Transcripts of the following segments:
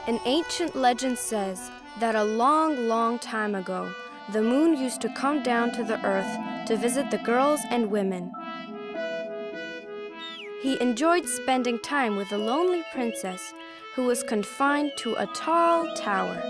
An ancient legend says that a long, long time ago, the moon used to come down to the earth to visit the girls and women. He enjoyed spending time with a lonely princess who was confined to a tall tower.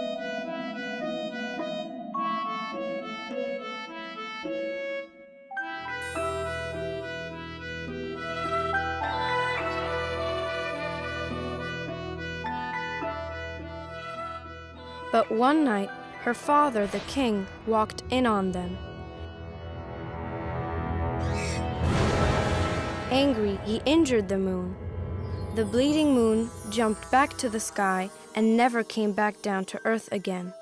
But one night, her father, the king, walked in on them. Angry, he injured the moon. The bleeding moon jumped back to the sky and never came back down to earth again.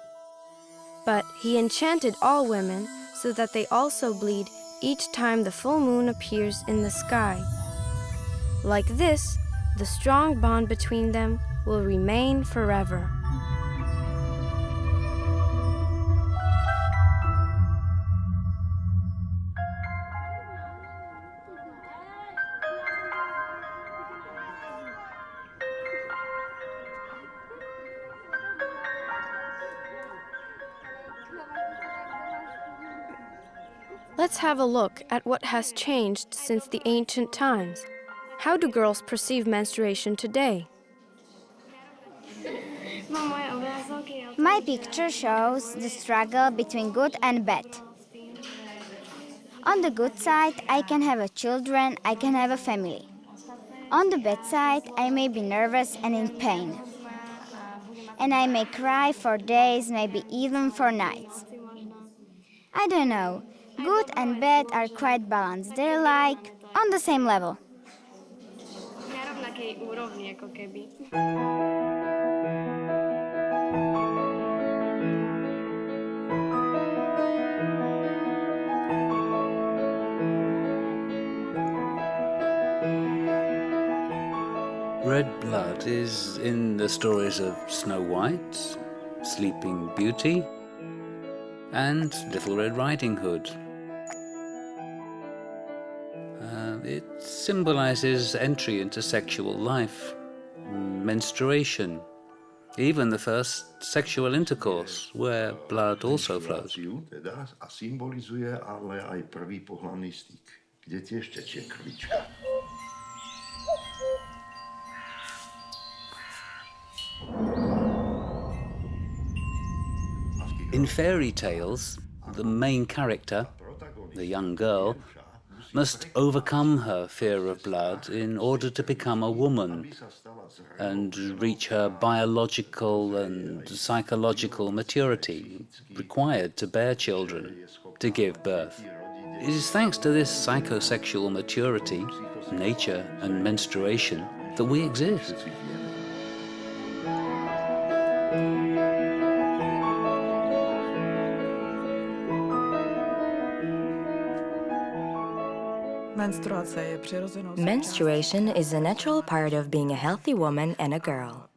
But he enchanted all women so that they also bleed each time the full moon appears in the sky. Like this, the strong bond between them will remain forever. Let's have a look at what has changed since the ancient times. How do girls perceive menstruation today? My picture shows the struggle between good and bad. On the good side, I can have a children, I can have a family. On the bad side, I may be nervous and in pain. And I may cry for days, maybe even for nights. I don't know. Good and bad are quite balanced. They're like on the same level. Red blood is in the stories of Snow White, Sleeping Beauty, and Little Red Riding Hood. It symbolizes entry into sexual life, menstruation, even the first sexual intercourse, where blood also flows. A symbolizuje ale aj prvý pohlavný styk, kde tiež tečie krvička. In fairy tales, the main character, the young girl, must overcome her fear of blood in order to become a woman and reach her biological and psychological maturity required to bear children, to give birth. It is thanks to this psychosexual maturity, nature and menstruation, that we exist. Menstruation is a natural part of being a healthy woman and a girl.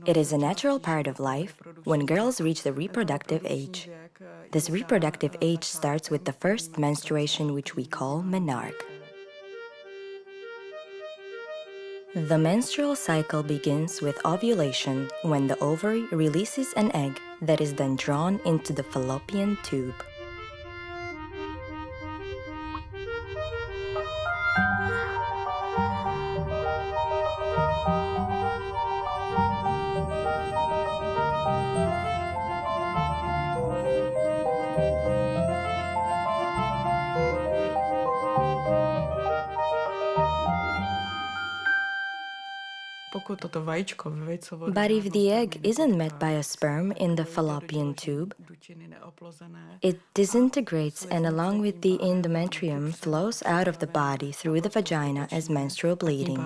It is a natural part of life when girls reach the reproductive age. This reproductive age starts with the first menstruation, which we call menarche. The menstrual cycle begins with ovulation, when the ovary releases an egg that is then drawn into the fallopian tube. But if the egg isn't met by a sperm in the fallopian tube, it disintegrates and along with the endometrium flows out of the body through the vagina as menstrual bleeding.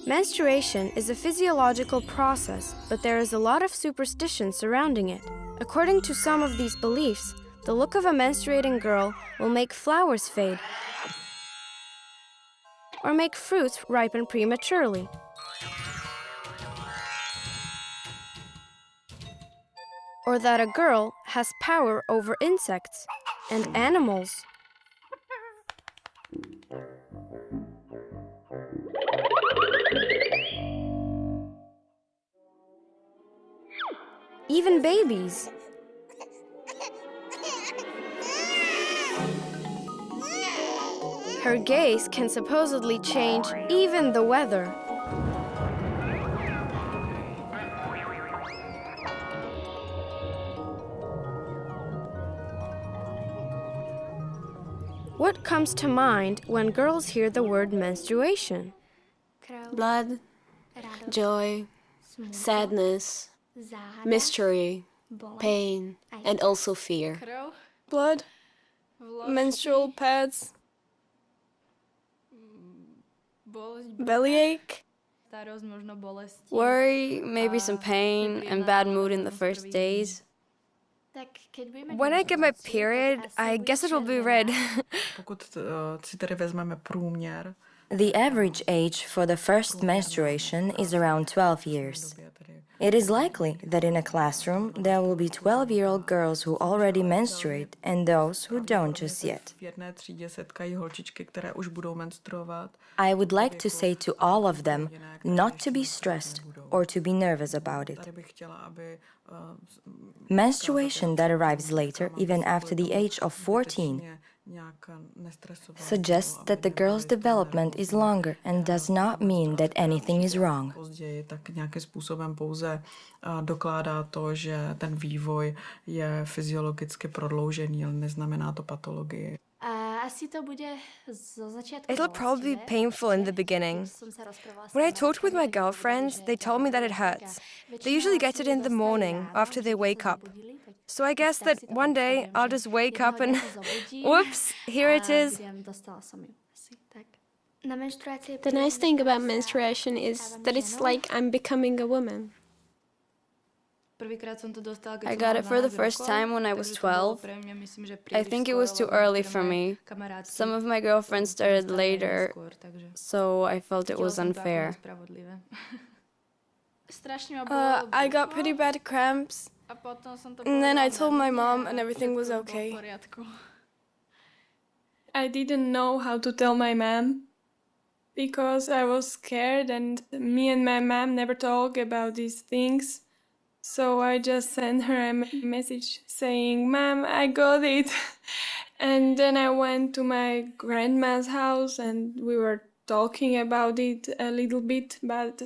Menstruation is a physiological process, but there is a lot of superstition surrounding it. According to some of these beliefs, the look of a menstruating girl will make flowers fade or make fruits ripen prematurely. Or that a girl has power over insects and animals. Even babies. Her gaze can supposedly change even the weather. What comes to mind when girls hear the word menstruation? Blood, joy, sadness, mystery, pain, and also fear. Blood, menstrual pads, bellyache, worry, maybe some pain, and bad mood in the first days. When I get my period, I guess it will be red. Pokud si tedy vezmeme průměr, The average age for the first menstruation is around 12 years. It is likely that in a classroom there will be 12-year-old girls who already menstruate and those who don't just yet. v jedné třídě setkají holčičky, které už budou menstruovat. I would like to say to all of them not to be stressed or to be nervous about it. Tady bych chtěla, aby Menstruation that arrives later, even after the age of 14, nějak nestresovala. suggests that the girl's development is longer and does not mean that anything is wrong. Později, tak nějakým způsobem pouze dokládá to, že ten vývoj je fyziologicky prodloužený, ale neznamená to patologii. It'll probably be painful in the beginning. When I talked with my girlfriends, they told me that it hurts. They usually get it in the morning after they wake up. So I guess that one day I'll just wake up and whoops, here it is. The nice thing about menstruation is that it's like I'm becoming a woman. I got it for the first time when I was 12. I think it was too early for me. Some of my girlfriends started later, so I felt it was unfair. I got pretty bad cramps, and then I told my mom and everything was okay. I didn't know how to tell my mom because I was scared and me and my mom never talk about these things. So I just sent her a message saying, "Mom, I got it." And then I went to my grandma's house and we were talking about it a little bit, but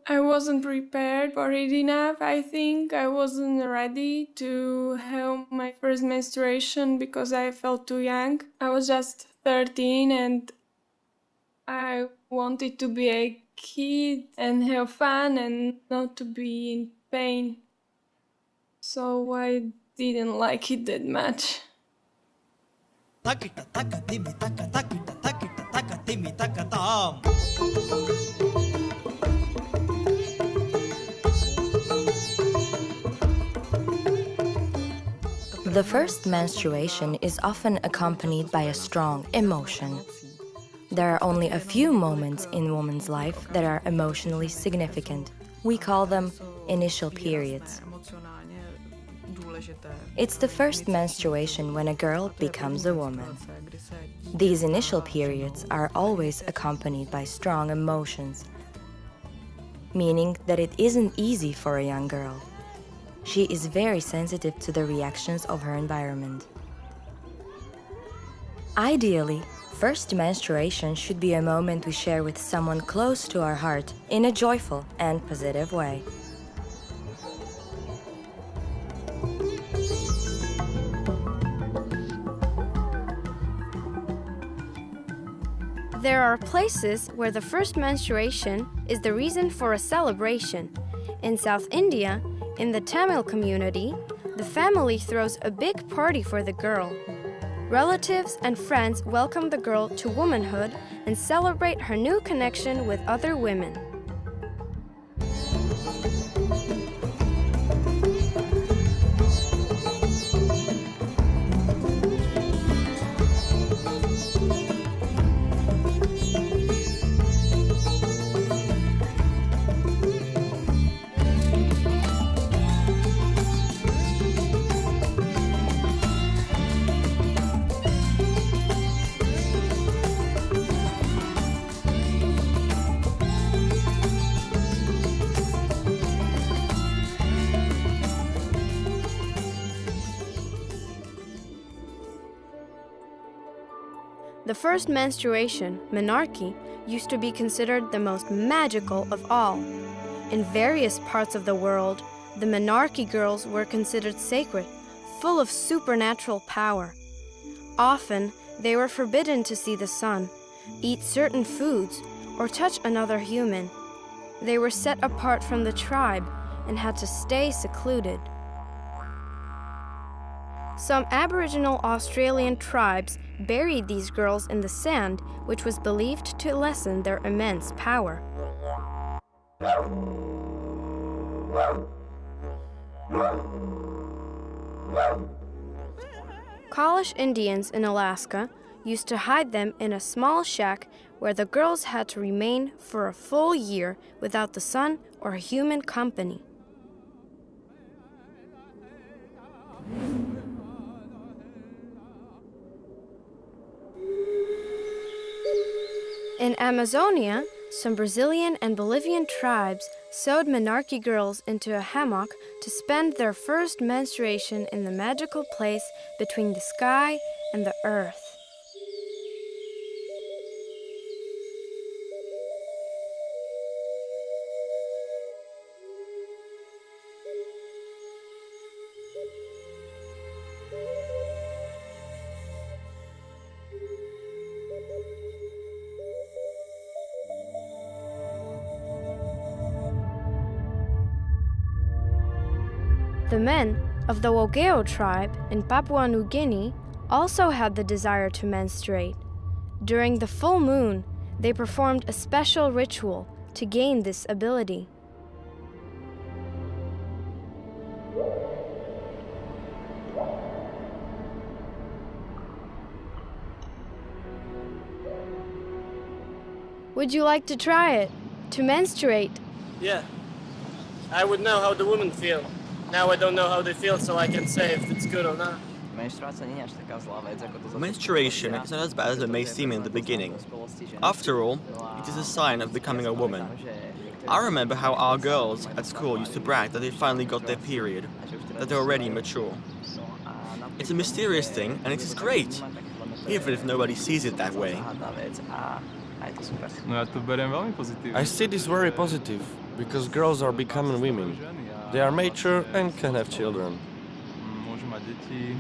I wasn't prepared for it enough. I think I wasn't ready to have my first menstruation because I felt too young. I was just 13 and I wanted to be a kid and have fun and not to be in pain. So I didn't like it that much. The first menstruation is often accompanied by a strong emotion. There are only a few moments in woman's life that are emotionally significant. We call them initial periods. It's the first menstruation when a girl becomes a woman. These initial periods are always accompanied by strong emotions, meaning that it isn't easy for a young girl. She is very sensitive to the reactions of her environment. Ideally, first menstruation should be a moment we share with someone close to our heart in a joyful and positive way. There are places where the first menstruation is the reason for a celebration. In South India, in the Tamil community, the family throws a big party for the girl. Relatives and friends welcome the girl to womanhood and celebrate her new connection with other women. The first menstruation, menarche, used to be considered the most magical of all. In various parts of the world, the menarche girls were considered sacred, full of supernatural power. Often, they were forbidden to see the sun, eat certain foods, or touch another human. They were set apart from the tribe and had to stay secluded. Some Aboriginal Australian tribes buried these girls in the sand, which was believed to lessen their immense power. Kalish Indians in Alaska used to hide them in a small shack where the girls had to remain for a full year without the sun or human company. In Amazonia, some Brazilian and Bolivian tribes sewed menarche girls into a hammock to spend their first menstruation in the magical place between the sky and the earth. The men of the Wogeo tribe in Papua New Guinea also had the desire to menstruate. During the full moon, they performed a special ritual to gain this ability. Would you like to try it? To menstruate? Yeah. I would know how the women feel. Now I don't know how they feel, so I can say if it's good or not. Menstruation is not as bad as it may seem in the beginning. After all, it is a sign of becoming a woman. I remember how our girls at school used to brag that they finally got their period, that they're already mature. It's a mysterious thing, and it is great, even if nobody sees it that way. I see this very positive, because girls are becoming women. They are mature and can have children.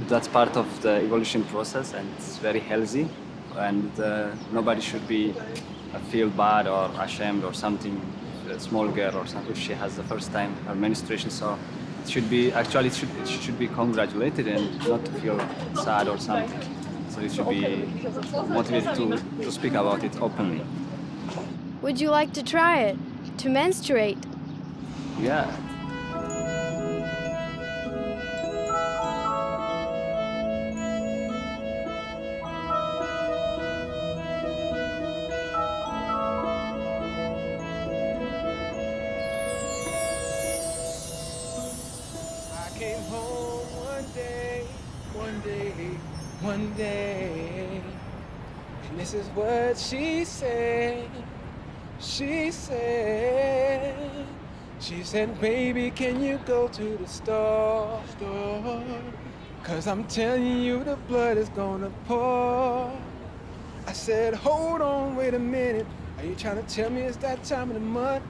That's part of the evolution process, and it's very healthy, and nobody should be feel bad or ashamed or something. A small girl or something, if she has the first time her menstruation, so it should be actually it should be congratulated and not to feel sad or something. So it should be motivated to speak about it openly. Would you like to try it? To menstruate? Yeah. One day, and this is what she said. She said, baby, can you go to the store? Cause I'm telling you the blood is gonna pour. I said, hold on, wait a minute. Are you trying to tell me it's that time of the month?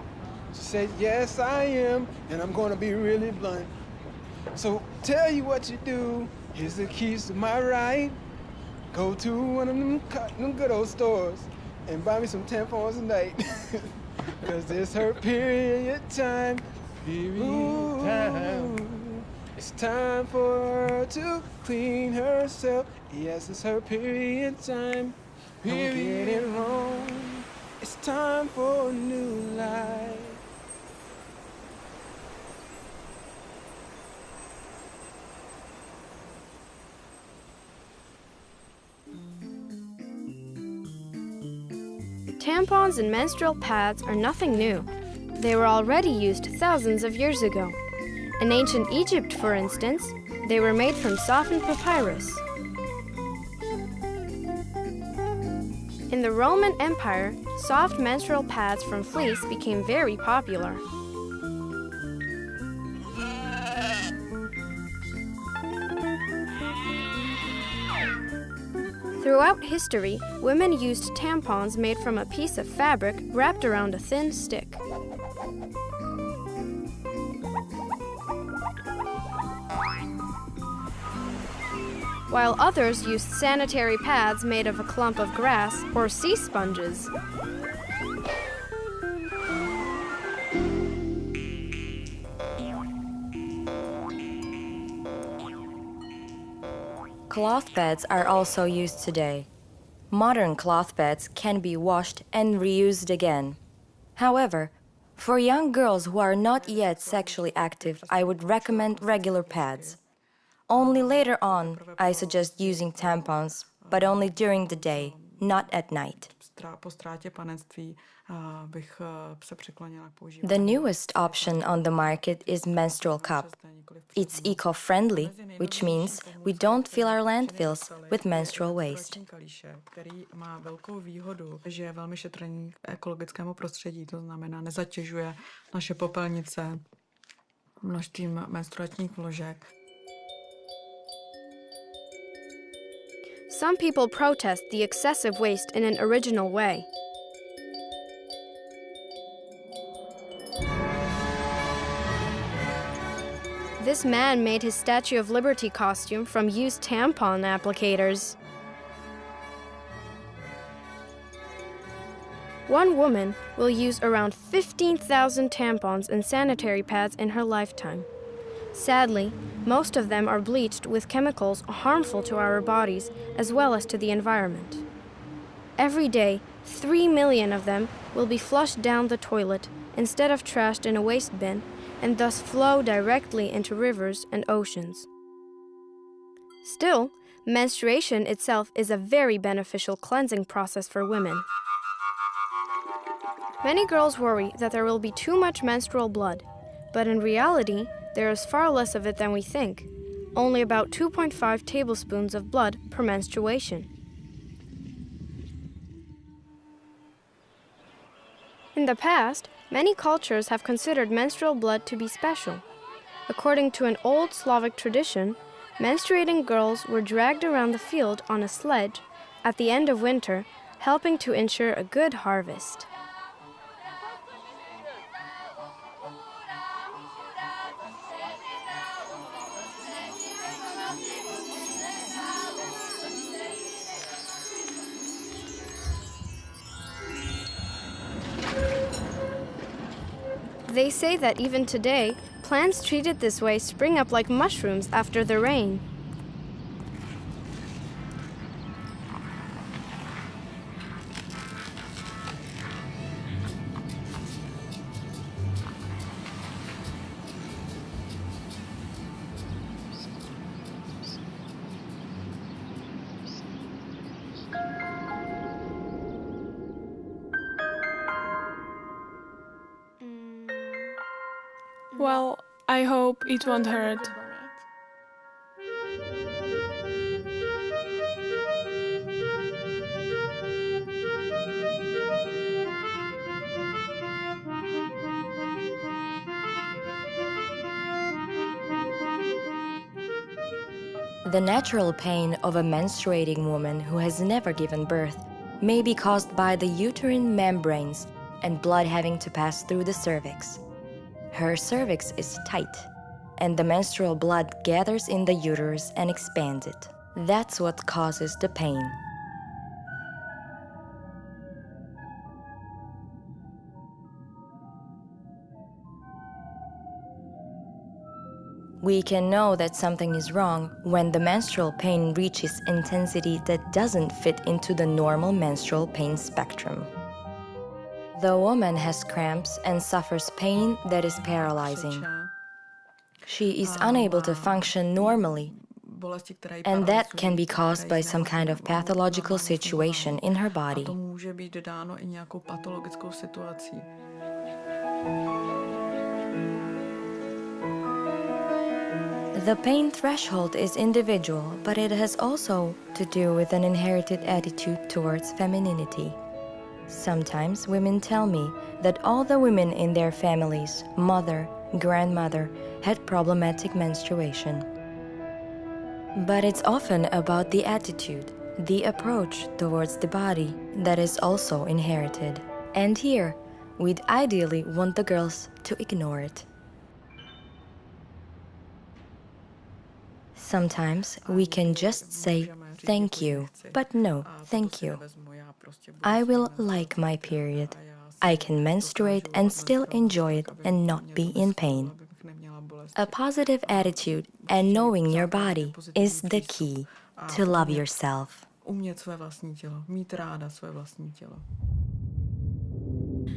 She said, yes, I am, and I'm gonna be really blunt. So tell you what you do. Here's the keys to my ride. Go to one of them good old stores and buy me some tampons a night. Cause it's her period time. Period time. It's time for her to clean herself. Yes, it's her period time. Don't get it wrong. It's time for a new life. Tampons and menstrual pads are nothing new. They were already used thousands of years ago. In ancient Egypt, for instance, they were made from softened papyrus. In the Roman Empire, soft menstrual pads from fleece became very popular. Throughout history, women used tampons made from a piece of fabric wrapped around a thin stick. While others used sanitary pads made of a clump of grass or sea sponges. Cloth pads are also used today. Modern cloth pads can be washed and reused again. However, for young girls who are not yet sexually active, I would recommend regular pads. Only later on, I suggest using tampons, but only during the day, not at night. Po ztrátě panenství bych se přiklonila k používání. The newest option on the market is menstrual cup. It's eco-friendly, which means we don't fill our landfills with menstrual waste. Který má velkou výhodu, že je velmi šetrný k ekologickému prostředí, to znamená nezatěžuje naše popelnice množstvím menstruačních vložek. Some people protest the excessive waste in an original way. This man made his Statue of Liberty costume from used tampon applicators. One woman will use around 15,000 tampons and sanitary pads in her lifetime. Sadly, most of them are bleached with chemicals harmful to our bodies as well as to the environment. Every day, 3 million of them will be flushed down the toilet instead of trashed in a waste bin and thus flow directly into rivers and oceans. Still, menstruation itself is a very beneficial cleansing process for women. Many girls worry that there will be too much menstrual blood, but in reality, there is far less of it than we think, only about 2.5 tablespoons of blood per menstruation. In the past, many cultures have considered menstrual blood to be special. According to an old Slavic tradition, menstruating girls were dragged around the field on a sledge at the end of winter, helping to ensure a good harvest. They say that even today, plants treated this way spring up like mushrooms after the rain. Well, I hope it won't hurt. The natural pain of a menstruating woman who has never given birth may be caused by the uterine membranes and blood having to pass through the cervix. Her cervix is tight, and the menstrual blood gathers in the uterus and expands it. That's what causes the pain. We can know that something is wrong when the menstrual pain reaches intensity that doesn't fit into the normal menstrual pain spectrum. The woman has cramps and suffers pain that is paralyzing. She is unable to function normally, and that can be caused by some kind of pathological situation in her body. The pain threshold is individual, but it has also to do with an inherited attitude towards femininity. Sometimes women tell me that all the women in their families, mother, grandmother, had problematic menstruation. But it's often about the attitude, the approach towards the body that is also inherited. And here, we'd ideally want the girls to ignore it. Sometimes we can just say thank you, but no, thank you. I will like my period. I can menstruate and still enjoy it and not be in pain. A positive attitude and knowing your body is the key to love yourself.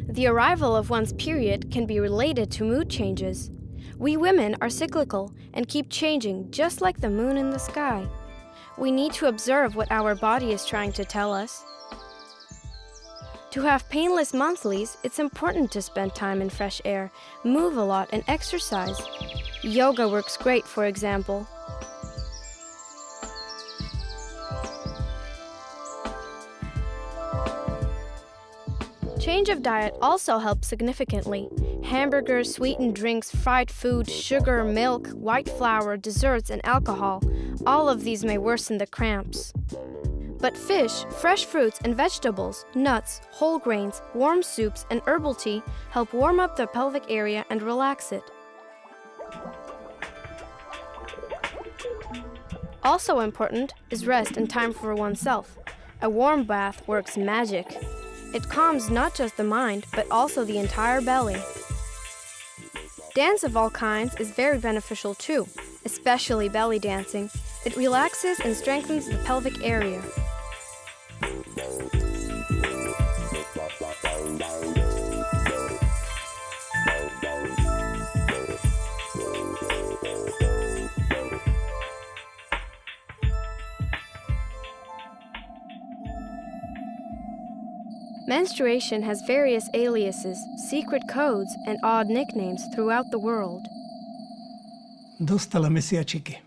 The arrival of one's period can be related to mood changes. We women are cyclical and keep changing just like the moon in the sky. We need to observe what our body is trying to tell us. To have painless monthlies, it's important to spend time in fresh air, move a lot, and exercise. Yoga works great, for example. Change of diet also helps significantly. Hamburgers, sweetened drinks, fried food, sugar, milk, white flour, desserts, and alcohol, all of these may worsen the cramps. But fish, fresh fruits and vegetables, nuts, whole grains, warm soups, and herbal tea help warm up the pelvic area and relax it. Also important is rest and time for oneself. A warm bath works magic. It calms not just the mind, but also the entire belly. Dance of all kinds is very beneficial too, especially belly dancing. It relaxes and strengthens the pelvic area. Menstruation has various aliases, secret codes, and odd nicknames throughout the world. Dostala mesiačiky.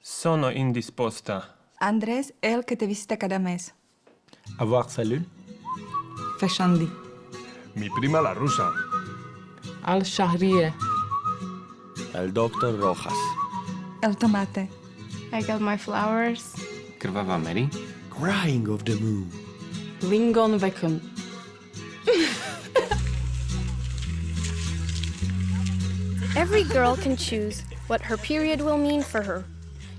Sono indisposta. Andrés, el que te visita cada mes. Avoir salud. Fashandi. Mi prima la rusa. Al-Shahriye. El Dr. Rojas. El tomate. I got my flowers. Krvava Mary. Crying of the moon. Lingon Weken. Every girl can choose what her period will mean for her.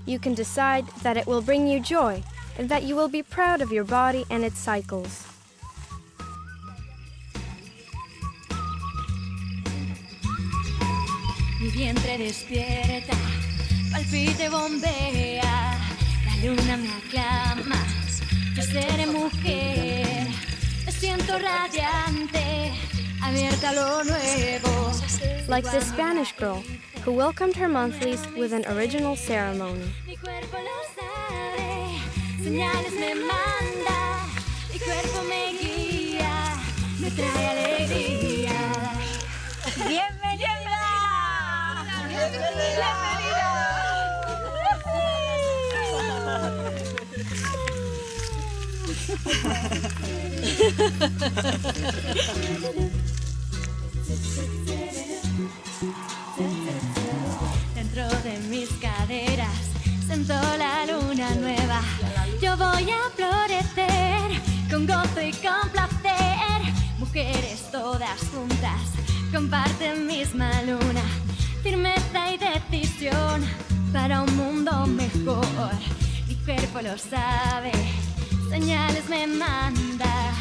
You can decide that it will bring you joy and that you will be proud of your body and its cycles. Mi vientre despierta, palpita y bombea, la luna me aclama, yo seré mujer, me siento radiante, abierta a lo nuevo. Like this Spanish girl who welcomed her monthlies with an original ceremony. Mi cuerpo lo sabe, señales me manda, mi cuerpo me guía, me trae alegría. ¡Bienvenida! Dentro de mis caderas siento la luna nueva. Yo voy a florecer con gozo y con placer. Mujeres todas juntas comparten misma luna. Firmeza y decisión para un mundo mejor. Mi cuerpo lo sabe, señales me manda,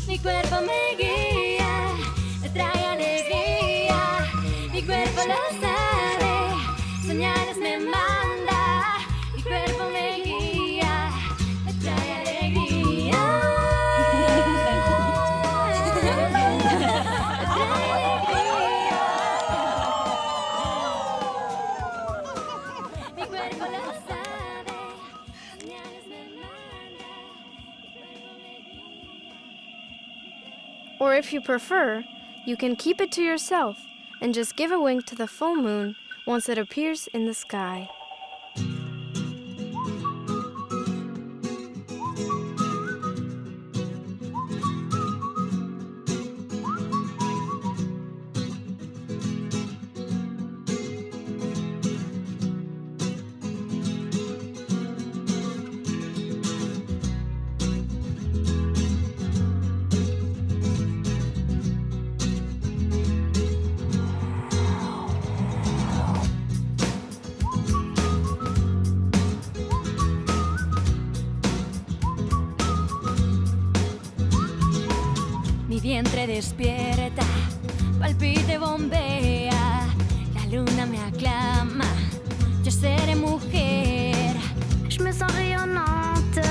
mi cuerpo me guía, me trae alegría, mi cuerpo lo sabe, señales me manda, mi cuerpo me guía, me trae alegría. Mi cuerpo lo sabe, señales me manda, mi cuerpo me guía. Or if you prefer, you can keep it to yourself and just give a wink to the full moon once it appears in the sky. Mi vientre despierta, palpite, bombea, la luna me aclama, yo seré mujer. Je me sens rayonnante,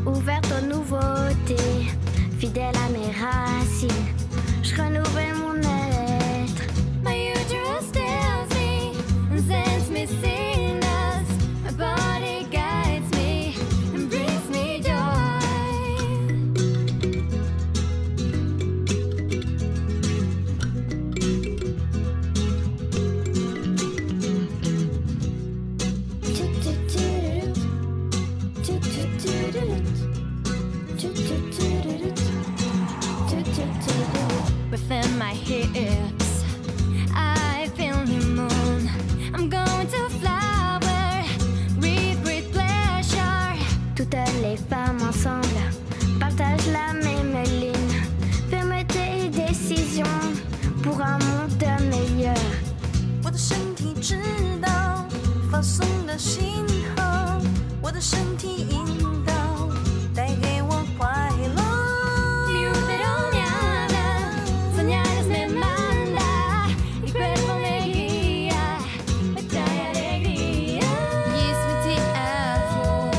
ouverte aux nouveautés, fidèle à mes racines, je renouvelle mon être. My uterus tells me and sends me signals, my body guides me and brings me joy. Within my hips, I feel the moon. I'm going to flower, with pleasure. Toutes les femmes ensemble partagent la même ligne. Fermeté et décision pour un monde meilleur. 我的身体知道放松的信号，我的身体引导，带给我快乐。Mi útero me habla, señales me manda, mi cuerpo me guía, me trae alegría. Gizmeti erfo,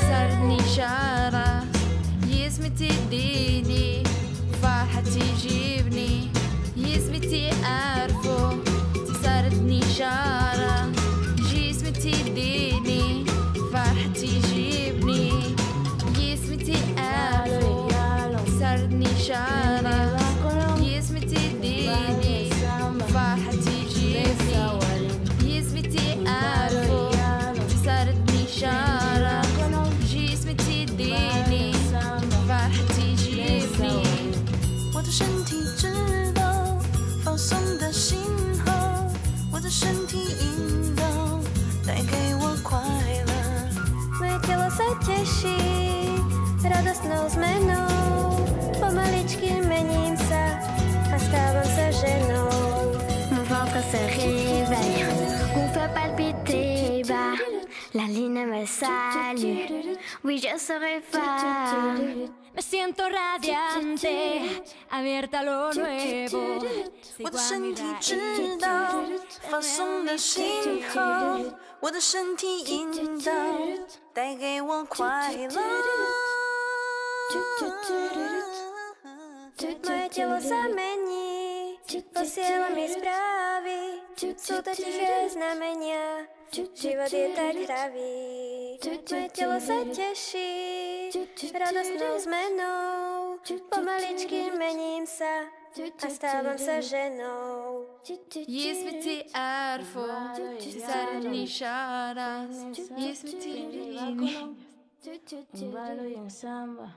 sarni shara, gizmeti dini, farhati jibni, gizmeti erfo, sarni shara, gizmeti dini, farhati jibni, gizmeti erfo, sarni shara, gizmeti dini, farhati jibni, gizmeti erfo, sarni shara, gizmeti dini, farhati jibni. 我的身体知道放松的信号，我的身体引导，带给我快乐。 Moje tělo se těší, radost mnou zmenou, pomaličky měním se a stávám se ženou. Mon ventre se réveille, mon cœur palpite bas, la lune me salue, oui je serai femme. Me siento radiante, abierta a lo nuevo. 我的身体知道放松的信号，我的身体引导，带给我快乐。 Moje tělo se mění, posílá mi zprávy, jsou to tiché znamenia, život je tak hravý. Moje tělo se těší, radost mnou zmenou, pomaličky měním se a stávám se ženou. Gizmeti erfo, sarni shara, gizmeti dini. Umbalo yensamba,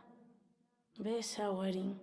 besa waring.